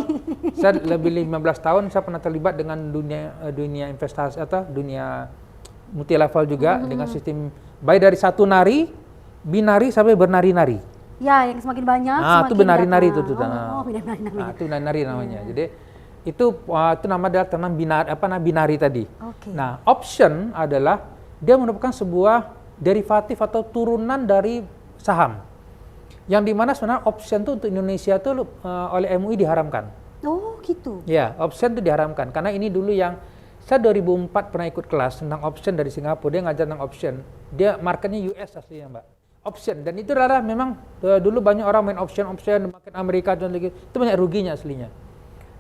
S2: saya lebih 15 tahun saya pernah terlibat dengan dunia investasi atau dunia multi level juga dengan sistem baik dari satu nari, binari sampai bernari-nari.
S1: Ya, yang semakin banyak semakin
S2: itu bernari-nari itu tuh.
S1: Itu
S2: bernari namanya. Jadi itu nama adalah term binari tadi. Nah, option adalah dia merupakan sebuah derivatif atau turunan dari saham. Yang dimana sebenarnya option itu untuk Indonesia itu oleh MUI diharamkan.
S1: Oh, gitu.
S2: Ya, option itu diharamkan karena ini dulu yang saya 2004 pernah ikut kelas tentang option dari Singapura, dia ngajar tentang option. Dia marketnya US aslinya Mbak. Option, dan itu adalah memang dulu banyak orang main option market Amerika dan lagi itu banyak ruginya aslinya.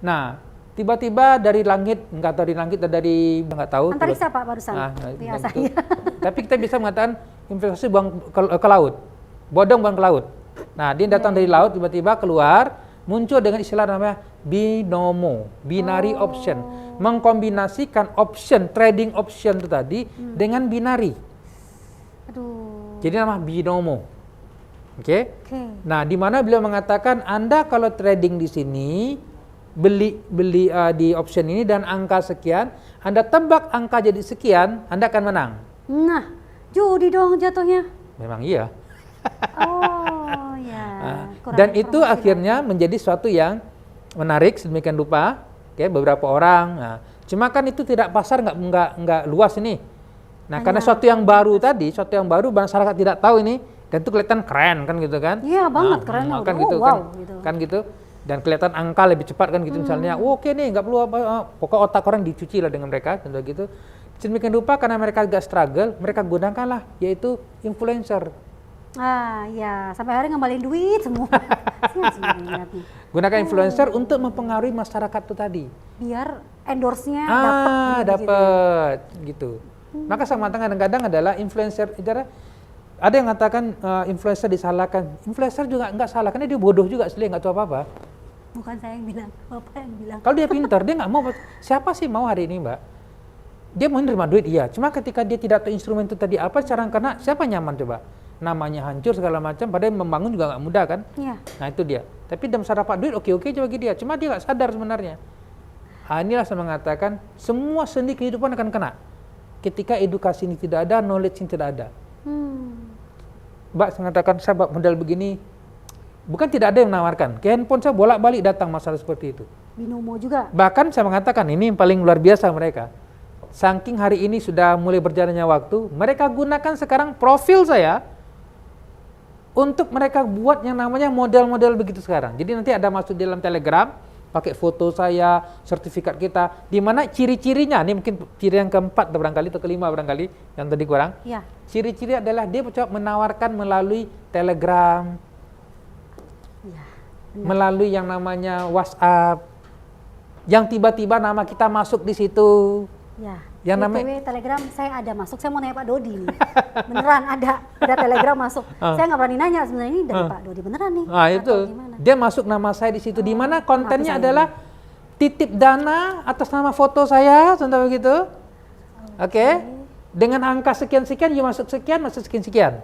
S2: Nah, tiba-tiba dari langit, nggak tahu dari langit atau dari nggak tahu.
S1: Antariksa Pak barusan.
S2: Gitu. Tapi kita bisa mengatakan investasi buang ke laut, bodong buang ke laut. Nah dia datang dari laut tiba-tiba keluar, muncul dengan istilah namanya binomo, binary option, mengkombinasikan option, trading option itu tadi dengan binary.
S1: Aduh.
S2: Jadi nama binomo. Oke. Nah di mana beliau mengatakan Anda kalau trading di sini beli di option ini dan angka sekian, Anda tebak angka jadi sekian, Anda akan menang.
S1: Nah, judi dong jatuhnya.
S2: Memang iya.
S1: Oh ya.
S2: Dan itu akhirnya menjadi suatu yang menarik sedemikian rupa, beberapa orang. Nah, cuma kan itu tidak pasar nggak luas ini. Nah, karena suatu yang baru tadi, suatu yang baru masyarakat tidak tahu ini, dan itu kelihatan keren kan gitu kan?
S1: Iya banget keren.
S2: Kan gitu kan gitu. Dan kelihatan angka lebih cepat kan gitu misalnya. Oke nih nggak perlu apa, pokok otak orang dicuci lah dengan mereka gitu. Sedemikian rupa karena mereka agak struggle, mereka gunakanlah yaitu influencer.
S1: Ya sampai hari ngembalin duit semua.
S2: Gunakan influencer untuk mempengaruhi masyarakat itu tadi.
S1: Biar endorse-nya
S2: dapat gitu. Maka saya mengatakan kadang-kadang adalah influencer. Ada yang mengatakan influencer disalahkan. Influencer juga nggak salah karena dia bodoh juga asli nggak tahu apa-apa.
S1: Bukan saya yang bilang, Bapak yang bilang.
S2: Kalau dia pintar, dia nggak mau. Siapa sih mau hari ini, Mbak? Dia mau menerima duit, iya. Cuma ketika dia tidak tahu instrumen itu tadi apa, cara karena siapa nyaman coba? Namanya hancur segala macam, padahal membangun juga nggak mudah kan?
S1: Iya.
S2: Nah itu dia. Tapi dalam cara dapat duit, oke coba bagi dia. Cuma dia nggak sadar sebenarnya. Inilah saya mengatakan, semua sendi kehidupan akan kena. Ketika edukasi ini tidak ada, knowledge ini tidak ada. Mbak saya mengatakan, saya modal begini, bukan tidak ada yang menawarkan. Ke handphone saya bolak-balik datang masalah seperti itu.
S1: Binomo juga.
S2: Bahkan saya mengatakan ini yang paling luar biasa mereka. Saking hari ini sudah mulai berjalannya waktu, mereka gunakan sekarang profil saya untuk mereka buat yang namanya model-model begitu sekarang. Jadi nanti ada masuk di dalam Telegram, pakai foto saya, sertifikat kita, di mana ciri-cirinya, ini mungkin ciri yang keempat barangkali atau kelima barangkali, yang tadi kurang.
S1: Ya.
S2: Ciri-ciri adalah dia mencoba menawarkan melalui Telegram, melalui yang namanya WhatsApp, yang tiba-tiba nama kita masuk di situ.
S1: Ya.
S2: Yang namanya
S1: Telegram saya ada masuk. Saya mau nanya Pak Dodi nih. Beneran ada Telegram masuk. Saya nggak berani nanya sebenarnya ini dari Pak Dodi beneran nih.
S2: Nah itu dia masuk nama saya di situ. Di mana kontennya adalah titip dana atas nama foto saya, contoh begitu. Oke. Dengan angka sekian-sekian, you masuk sekian-sekian.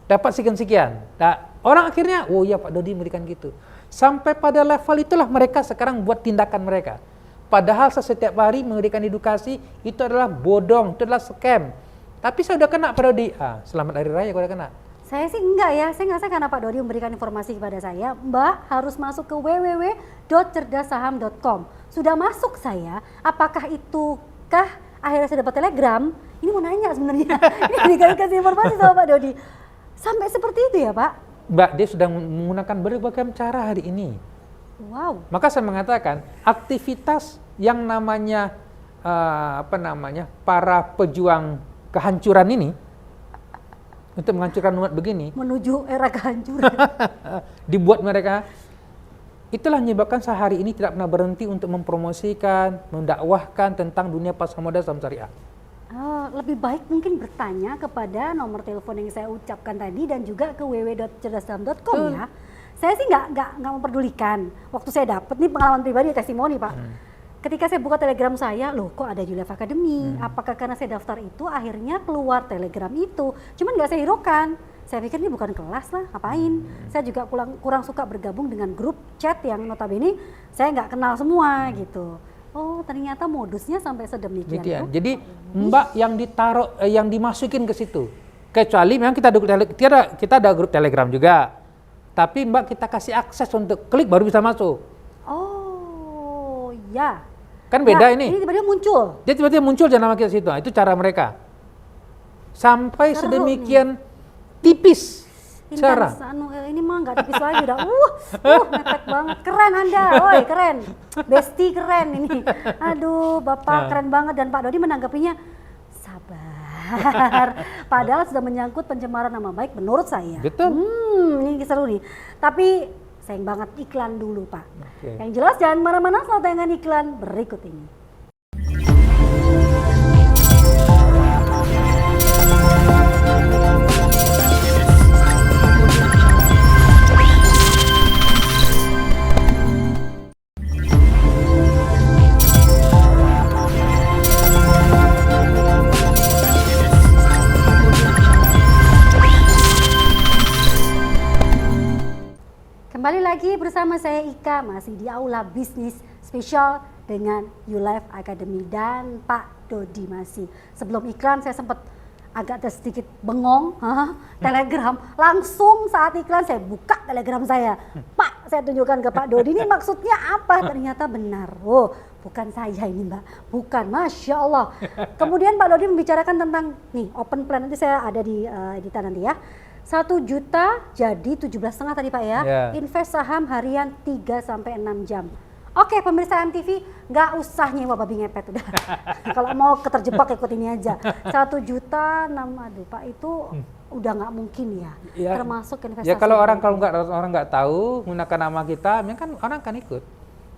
S2: Dapat sekian-sekian. Nah, orang akhirnya, oh ya Pak Dodi memberikan gitu. Sampai pada level itulah mereka sekarang buat tindakan mereka. Padahal saya setiap hari memberikan edukasi, itu adalah bodong, itu adalah scam. Tapi saya udah kena Pak Dodi. Selamat Hari Raya, udah kena.
S1: Saya sih enggak ya, saya nggak karena Pak Dodi memberikan informasi kepada saya, Mbak harus masuk ke www.cerdassaham.com. Sudah masuk saya, apakah itukah akhirnya saya dapat Telegram? Ini mau nanya sebenarnya, ini dikasih informasi sama Pak Dodi. Sampai seperti itu ya Pak?
S2: Mbak, dia sudah menggunakan berbagai cara hari ini.
S1: Wow.
S2: Maka saya mengatakan aktivitas yang namanya para pejuang kehancuran ini untuk menghancurkan umat begini,
S1: menuju era kehancuran,
S2: dibuat mereka. Itulah menyebabkan sehari ini tidak pernah berhenti untuk mempromosikan, mendakwahkan tentang dunia pasar modal saham syariah.
S1: Lebih baik mungkin bertanya kepada nomor telepon yang saya ucapkan tadi dan juga ke www.cerdassaham.com ya. Saya sih nggak memperdulikan. Waktu saya dapat nih pengalaman pribadi testimoni Pak. Ketika saya buka Telegram saya, loh kok ada Juliaf Academy? Apakah karena saya daftar itu akhirnya keluar Telegram itu? Cuman nggak saya hiraukan. Saya pikir ini bukan kelas lah, ngapain? Saya juga kurang suka bergabung dengan grup chat yang notabene saya nggak kenal semua gitu. Oh ternyata modusnya sampai sedemikian.
S2: Jadi Mbak yang ditaruh, yang dimasukin ke situ. Kecuali memang kita ada grup Telegram juga. Tapi Mbak kita kasih akses untuk klik baru bisa masuk.
S1: Oh ya.
S2: Kan beda ini.
S1: Ini tiba-tiba muncul.
S2: Dia tiba-tiba muncul dan nama kita situ. Itu cara mereka. Sampai sedemikian tipis cara.
S1: Ini mah nggak tipis lagi udah. Mepet banget. Keren Anda, woi keren. Besti keren ini. Aduh, Bapak keren banget dan Pak Dodi menanggapinya sabar. Padahal sudah menyangkut pencemaran nama baik menurut saya.
S2: Betul.
S1: Ini seru nih. Tapi sayang banget iklan dulu Pak.
S2: Okay.
S1: Yang jelas jangan mana-mana setelah tayangan iklan berikut ini. Kembali lagi bersama saya Ika, masih di Aula Bisnis Spesial dengan YouLife Academy dan Pak Dodi masih. Sebelum iklan saya sempat agak sedikit bengong, Telegram. Langsung saat iklan saya buka Telegram saya. Pak, saya tunjukkan ke Pak Dodi, ini maksudnya apa? Ternyata benar. Oh, bukan saya ini Mbak, bukan, Masya Allah. Kemudian Pak Dodi membicarakan tentang, nih open plan, nanti saya ada di editan nanti ya. 1 juta jadi 17,5 tadi Pak ya. Invest saham harian 3-6 jam. Oke pemirsa MTV, nggak usah nyewa babi ngepet udah. Kalau mau keterjebak ikut ini aja. 1 juta, aduh Pak itu udah nggak mungkin ya. Termasuk investasi.
S2: Ya kalau orang nggak tahu menggunakan nama kita, kan orang akan ikut.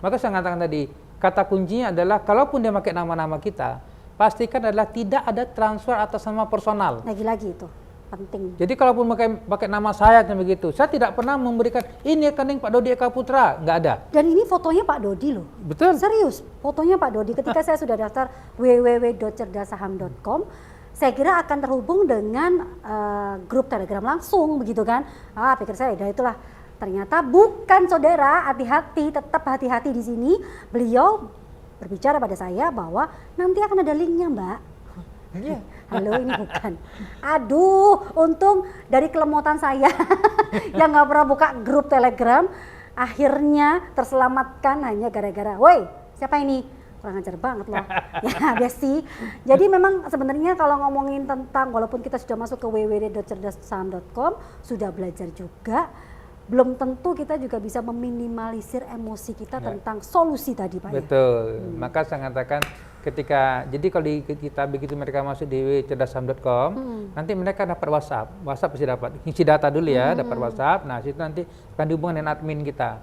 S2: Maka saya katakan tadi, kata kuncinya adalah kalaupun dia pakai nama-nama kita, pastikan adalah tidak ada transfer atas nama personal.
S1: Lagi-lagi itu penting.
S2: Jadi kalaupun pakai nama saya begitu, saya tidak pernah memberikan ini rekening Pak Dodi Eka Putra, nggak ada.
S1: Dan ini fotonya Pak Dodi loh.
S2: Betul.
S1: Serius, fotonya Pak Dodi. Ketika saya sudah daftar www.cerdasaham.com, saya kira akan terhubung dengan grup Telegram langsung begitu kan? Pikir saya udah itulah. Ternyata bukan saudara, hati-hati, tetap hati-hati di sini. Beliau berbicara pada saya bahwa nanti akan ada linknya Mbak.
S2: Iya.
S1: Halo, ini bukan. Aduh, untung dari kelemotan saya yang nggak pernah buka grup Telegram, akhirnya terselamatkan hanya gara-gara, woi, siapa ini? Kurang ajar banget loh. Ya, Besti. Jadi memang sebenarnya kalau ngomongin tentang, walaupun kita sudah masuk ke www.cerdasaham.com, sudah belajar juga, belum tentu kita juga bisa meminimalisir emosi kita tentang solusi tadi Pak.
S2: Betul. Maka saya katakan jadi kalau kita begitu mereka masuk di cerdasaham.com, nanti mereka dapat WhatsApp pasti dapat, isi data dulu ya, dapat WhatsApp. Nah situ nanti akan dihubungkan dengan admin kita.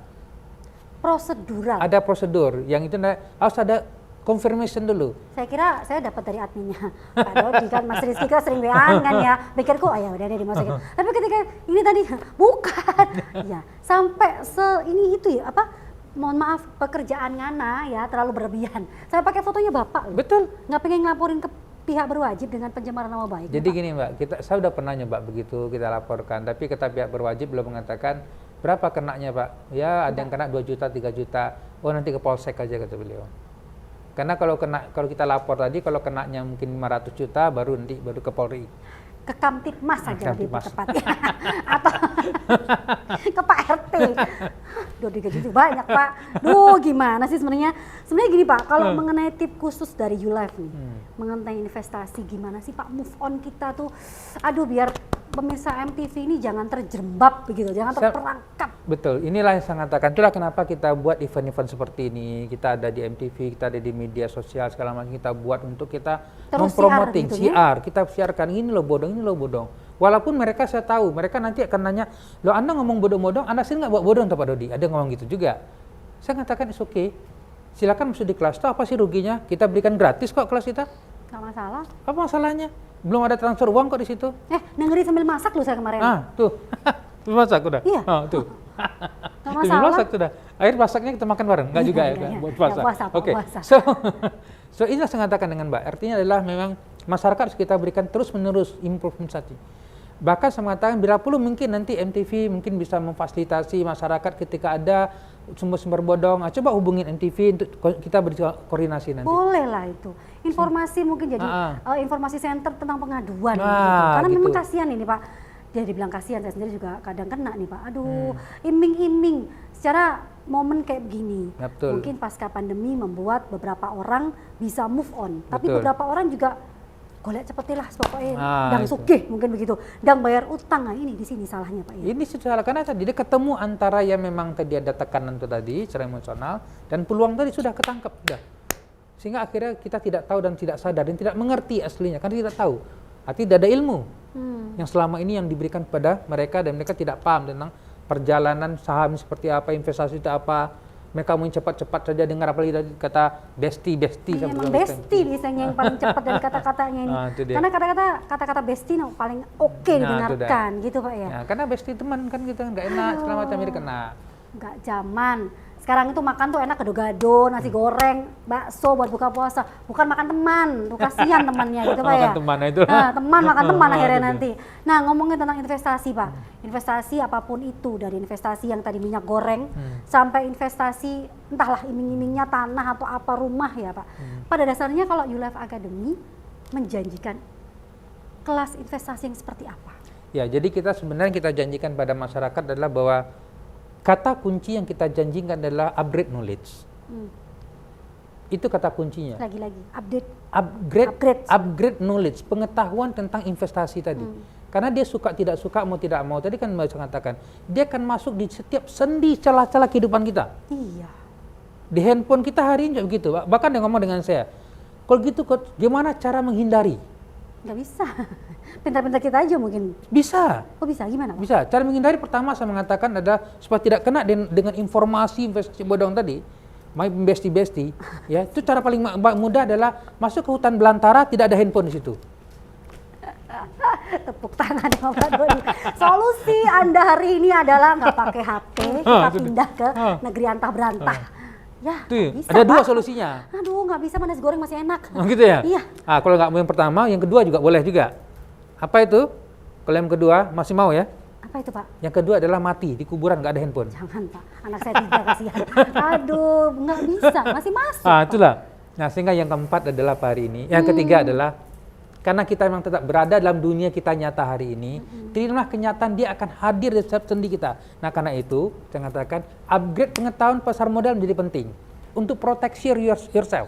S1: Prosedural.
S2: Ada prosedur, yang itu harus ada confirmation dulu.
S1: Saya kira saya dapat dari adminnya Pak Dodi kan, Mas Rizky kan sering WA kan ya, pikirku ya udah deh dimasukin. Tapi ketika ini tadi bukan, ya sampai ini itu ya mohon maaf pekerjaan ngana ya terlalu berlebihan. Saya pakai fotonya Bapak.
S2: Betul.
S1: Nggak pengen ngelaporin ke pihak berwajib dengan pencemaran nama baik.
S2: Jadi Pak, gini Mbak, saya udah pernah nyoba begitu, kita laporkan, tapi kata pihak berwajib belum mengatakan berapa kenanya Pak. Ya ada yang kena 2 juta, 3 juta. Oh nanti ke Polsek aja kata beliau. Karena kalau kita lapor tadi, kalau kenanya mungkin 500 juta baru ke Polri.
S1: Ke Kamtipmas saja lebih tepat ya. Atau ke Pak RT. Dodi gaji banyak Pak. Duh gimana sih sebenarnya? Sebenarnya gini Pak, kalau mengenai tip khusus dari YouLife nih, mengenai investasi gimana sih Pak move on kita tuh, aduh biar pemirsa MTV ini jangan terjerembab begitu, jangan terperangkap.
S2: Betul, inilah yang saya katakan, itulah kenapa kita buat event-event seperti ini. Kita ada di MTV, kita ada di media sosial, segala macam kita buat untuk kita mempromoting, siar, kita siarkan ini loh bodong, ini loh bodong. Walaupun mereka saya tahu, mereka nanti akan nanya, loh Anda ngomong bodong-bodong, Anda sih nggak buat bodong Pak Dodi? Ada ngomong gitu juga. Saya katakan it's okay, silakan masuk di kelas, itu apa sih ruginya? Kita berikan gratis kok kelas kita.
S1: Nggak masalah.
S2: Apa masalahnya? Belum ada transfer uang kok di situ.
S1: Dengerin sambil masak loh saya kemarin.
S2: Tuh. Masak udah.
S1: Iya.
S2: Tuh.
S1: Nggak masalah.
S2: Masak sudah. Air masaknya kita makan bareng, enggak juga ya, buat puasa. Oke. So inilah saya katakan dengan Mbak. Artinya adalah memang masyarakat harus kita berikan terus-menerus improvisasi. Bahkan saya mengatakan bila perlu mungkin nanti MTV mungkin bisa memfasilitasi masyarakat ketika ada sumber-sumber bodong. Coba hubungin MTV untuk kita berkoordinasi nanti.
S1: Boleh lah itu. Informasi mungkin jadi informasi center tentang pengaduan gitu. Karena
S2: gitu.
S1: memang kasihan ini Pak. Dia dibilang kasihan, saya sendiri juga kadang kena nih Pak. Aduh, iming-iming secara momen kayak begini.
S2: Betul.
S1: Mungkin pasca pandemi membuat beberapa orang bisa move on. Tapi
S2: Betul.
S1: beberapa orang juga golek cepetilah pokoknya dang sugih mungkin begitu, dang bayar utang. Nah ini di sini salahnya Pak.
S2: Ini salah karena tadi dia ketemu antara yang memang tadi ada tekanan itu tadi secara emosional dan peluang tadi sudah ketangkep sudah. Sehingga akhirnya kita tidak tahu dan tidak sadar dan tidak mengerti aslinya karena tidak tahu. Artinya tidak ada ilmu yang selama ini yang diberikan kepada mereka dan mereka tidak paham tentang perjalanan saham seperti apa, investasi itu apa. Mereka mau cepat-cepat saja dengar, apalagi tadi kata bestie.
S1: Emang bestie biasanya yang paling cepat dari kata-katanya ini. Karena kata-kata bestie paling oke didengarkan gitu Pak ya.
S2: Nah, karena bestie teman kan gitu, nggak enak segala macam jadi kena.
S1: Nggak zaman. Sekarang itu makan tuh enak gado-gado, nasi goreng, bakso buat buka puasa. Bukan makan teman, tuh kasihan temannya gitu Pak ya.
S2: Makan teman itu.
S1: Nah, teman makan teman akhirnya nanti. Nah, ngomongin tentang investasi Pak. Investasi apapun itu, dari investasi yang tadi minyak goreng sampai investasi entahlah iming-imingnya tanah atau apa rumah ya Pak. Pada dasarnya kalau YouLife Academy menjanjikan kelas investasi yang seperti apa?
S2: Ya, jadi sebenarnya kita janjikan pada masyarakat adalah bahwa kata kunci yang kita janjikan adalah upgrade knowledge. Itu kata kuncinya.
S1: Lagi-lagi,
S2: upgrade knowledge, pengetahuan tentang investasi tadi. Karena dia suka tidak suka, mau tidak mau. Tadi kan saya katakan, dia akan masuk di setiap sendi celah-celah kehidupan kita.
S1: Iya.
S2: Di handphone kita hari ini juga begitu. Bahkan dia ngomong dengan saya, kalau gitu Coach, gimana cara menghindari?
S1: Nggak bisa. Pintar-pintar kita aja mungkin.
S2: Bisa.
S1: Oh bisa, gimana Pak?
S2: Bisa. Cara menghindari pertama saya mengatakan adalah supaya tidak kena dengan informasi investasi bodong tadi, bestie, ya. Itu cara paling mudah adalah masuk ke hutan belantara, tidak ada handphone di situ.
S1: Tepuk tangan ya Pak Dodi. Solusi Anda hari ini adalah nggak pakai HP, kita pindah ke negeri antah berantah. Ya, bisa,
S2: ada dua
S1: Pak.
S2: solusinya.
S1: Aduh, nggak bisa, nasi goreng masih enak.
S2: Oh gitu ya?
S1: Iya.
S2: Kalau nggak mau yang pertama, yang kedua juga boleh juga. Apa itu? Kalau yang kedua masih mau ya?
S1: Apa itu Pak?
S2: Yang kedua adalah mati di kuburan, nggak ada handphone.
S1: Jangan Pak, anak saya tidak kasihan. Aduh, nggak bisa, masih masuk.
S2: Itulah. Nah, sehingga yang keempat adalah hari ini. Yang ketiga adalah karena kita memang tetap berada dalam dunia kita nyata hari ini, terimalah kenyataan dia akan hadir di setiap sendi kita. Nah, karena itu saya katakan upgrade pengetahuan pasar modal menjadi penting untuk proteksi yourself.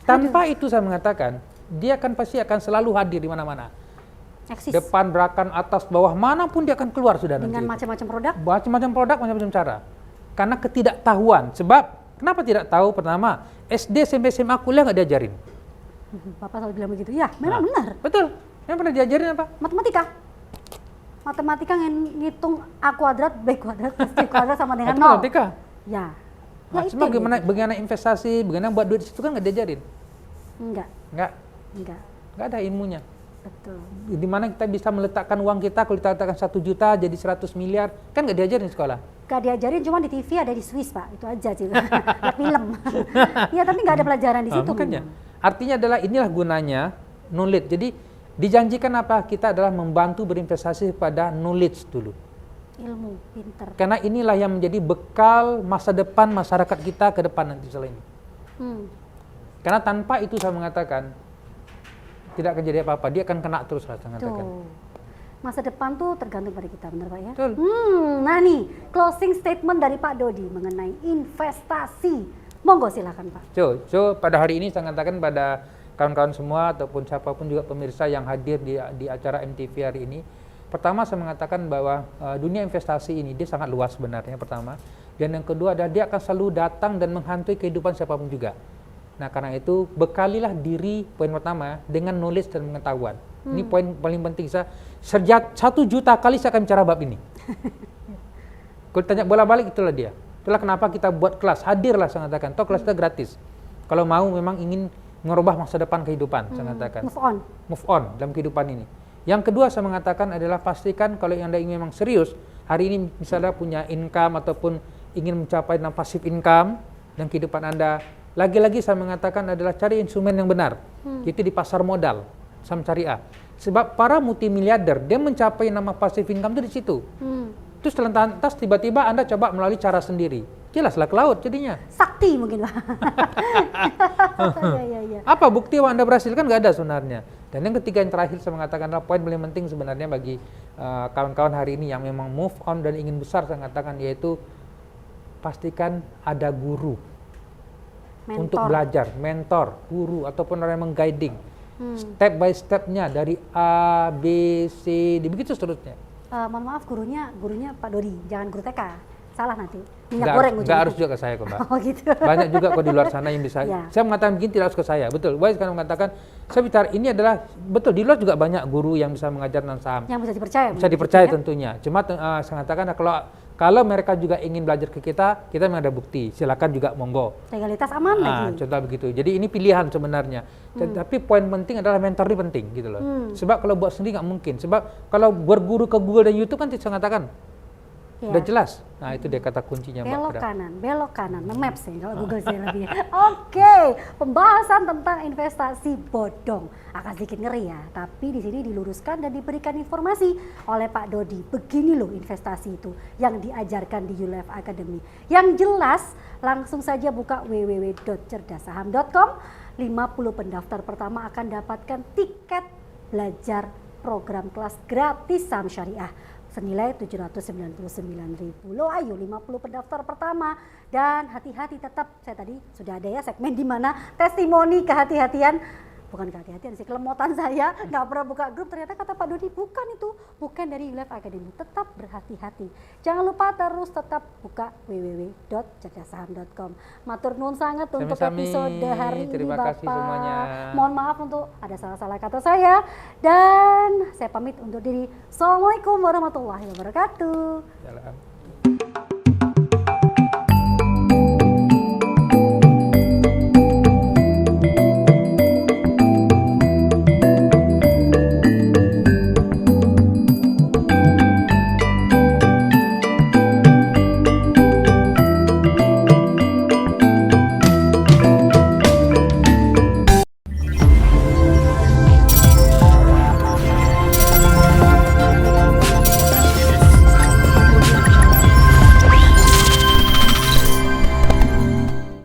S2: Tanpa itu saya mengatakan dia pasti akan selalu hadir di mana-mana.
S1: Eksis.
S2: Depan, belakang, atas, bawah, manapun dia akan keluar sudah nanti.
S1: Dengan macam-macam produk?
S2: Macam-macam produk, macam-macam cara. Karena ketidaktahuan. Sebab kenapa tidak tahu? Pertama, SD, SMP, SMA, kuliah nggak diajarin.
S1: Bapak selalu bilang begitu. Ya, memang benar.
S2: Betul. Yang pernah diajarin apa?
S1: Matematika ngitung A kuadrat, B kuadrat, plus C kuadrat sama dengan 0.
S2: Matematika?
S1: Ya.
S2: Nah, cuma bagaimana investasi, bagaimana buat duit itu kan nggak diajarin.
S1: Enggak.
S2: Nggak ada ilmunya.
S1: Betul.
S2: Di mana kita bisa meletakkan uang kita, kalau kita letakkan 1 juta jadi 100 miliar, kan nggak diajarin di sekolah.
S1: Nggak diajarin, cuma di TV ada di Swiss Pak, itu aja sih. Lihat film. Ya, tapi nggak ada pelajaran di situ.
S2: Makanya. Artinya adalah inilah gunanya knowledge. Jadi dijanjikan apa? Kita adalah membantu berinvestasi pada knowledge dulu.
S1: Ilmu, pinter.
S2: Karena inilah yang menjadi bekal masa depan masyarakat kita ke depan nanti setelah ini. Karena tanpa itu saya mengatakan tidak akan jadi apa-apa, dia akan kena terus saya mengatakan.
S1: Masa depan tuh tergantung pada kita, benar Pak ya?
S2: Betul.
S1: Nah nih, closing statement dari Pak Dodi mengenai investasi. Monggo silakan Pak.
S2: So pada hari ini saya katakan pada kawan-kawan semua ataupun siapapun juga pemirsa yang hadir di acara MTV hari ini. Pertama saya mengatakan bahwa dunia investasi ini dia sangat luas sebenarnya pertama. Dan yang kedua adalah dia akan selalu datang dan menghantui kehidupan siapapun juga. Nah karena itu bekalilah diri poin pertama dengan knowledge dan pengetahuan. Ini poin paling penting. 1 juta kali saya akan bicara bab ini. Kalau tanya bola-balik itulah dia. Itulah kenapa kita buat kelas, hadirlah saya katakan. Toh kelas kita gratis. Kalau mau memang ingin merubah masa depan kehidupan, saya katakan. Move on dalam kehidupan ini. Yang kedua saya mengatakan adalah pastikan kalau Anda ingin memang serius, hari ini misalnya punya income ataupun ingin mencapai passive income dan kehidupan Anda, lagi-lagi saya mengatakan adalah cari instrumen yang benar. Itu di pasar modal, saham syariah. Sebab para multimiliarder dia mencapai nama passive income itu di situ. Terus lantas tiba-tiba Anda coba melalui cara sendiri. Jelaslah ke laut jadinya.
S1: Sakti mungkin Pak. Ya.
S2: Apa bukti bahwa Anda berhasil? Kan nggak ada sebenarnya. Dan yang ketiga yang terakhir saya mengatakan adalah poin paling penting sebenarnya bagi kawan-kawan hari ini yang memang move on dan ingin besar saya mengatakan yaitu pastikan ada guru. Untuk belajar, mentor, guru ataupun orang yang mengguiding. Step by stepnya dari A, B, C, D, begitu seterusnya.
S1: Mohon maaf gurunya Pak Dodi, jangan guru TK. salah nanti. Minyak goreng
S2: nggak harus juga ke saya kok, Mbak.
S1: Oh gitu.
S2: Banyak juga kok di luar sana yang bisa. Saya mengatakan begini tidak harus ke saya, betul. Wise kan mengatakan, saya bicara ini adalah betul di luar juga banyak guru yang bisa mengajar tentang saham.
S1: Yang bisa dipercaya.
S2: Bisa dipercaya tentunya. Cuma saya mengatakan kalau mereka juga ingin belajar ke kita memang ada bukti. Silakan juga monggo.
S1: Legalitas aman lagi.
S2: Contoh begitu. Jadi ini pilihan sebenarnya. Tapi poin penting adalah mentor ini penting gitu loh. Sebab kalau buat sendiri nggak mungkin. Sebab kalau berguru ke Google dan YouTube kan saya mengatakan udah jelas. Nah itu dia kata kuncinya.
S1: Belok kanan, maps ya kalau Google saya lebih. Oke, pembahasan tentang investasi bodong akan sedikit ngeri ya, tapi di sini diluruskan dan diberikan informasi oleh Pak Dodi. Begini loh investasi itu yang diajarkan di YouLife Academy. Yang jelas langsung saja buka www.cerdasaham.com. 50 pendaftar pertama akan dapatkan tiket belajar program kelas gratis saham syariah senilai 799.000. Loh ayo 50 pendaftar pertama, dan hati-hati tetap, saya tadi sudah ada ya segmen di mana testimoni kehati-hatian, bukan kehati-hatian sih, kelemotan saya nggak pernah buka grup, ternyata kata Pak Dodi bukan dari YouLife Academy. Tetap berhati-hati, jangan lupa terus tetap buka www.cerdasaham.com. Matur nuwun sangat untuk episode hari ini Bapak.
S2: Semuanya.
S1: Mohon maaf untuk ada salah-salah kata saya, dan saya pamit undur diri. Assalamualaikum warahmatullahi wabarakatuh.